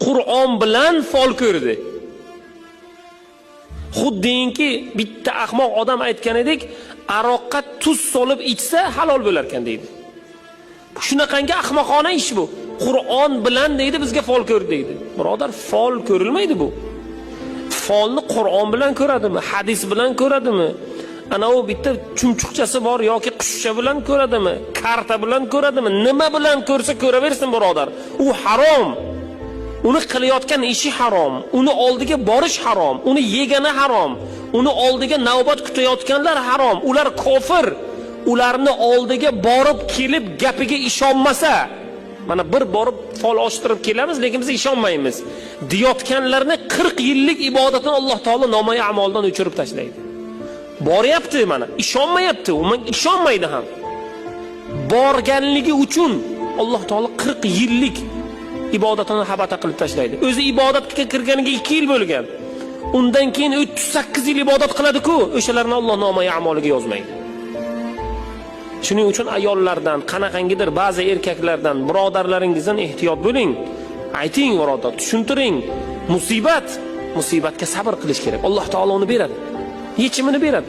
Qur'on bilan fol ko'rdi. Xuddinki bitta ahmoq odam aytgan edik, aroqqa tuz solib ichsa halol bo'lar ekan deydi. Shunaqangi ahmoqona ish bu. Qur'on bilan deydi bizga fol ko'rdi deydi. Birodar, fol ko'rilmaydi bu. Folni Qur'on bilan ko'radimi, hadis bilan ko'radimi? Ana o bitta chumchuqchasi bor yoki qushcha bilan ko'radimi, karta bilan ko'radimi? Nima bilan ko'rsa ko'raversin birodar. U harom. Uni qilayotgan ishi harom, uni oldiga borish harom, uni yegani harom, uni oldiga navbat kutayotganlar harom, ular kofir. Ularni oldiga borib kelib gapiga ishonmasa, mana bir borib fol ochtirib kelamiz, lekin biz ishonmaymiz. Diyotganlarni 40 yillik ibodatini Alloh taolo nomai amaldan o'chirib tashlaydi. Boryapti mana, ishonmayapti, u menga ishonmaydi ham. Borganligi uchun Alloh taolo 40 yillik ibodatini habata qilib tashlaydi. O'zi ibodatga kirganiga 2 yil bo'lgan. Undan keyin 38 yil ibodat qiladi-ku, o'shalarni Alloh nomai amaliga yozmaydi. Shuning uchun ayollardan, qanaqangidir ba'zi erkaklardan, birodarlaringizdan ehtiyot bo'ling. Ayting birodar, tushuntiring. Musibatga sabr qilish kerak. Alloh taolo uni beradi. Yechimini beradi.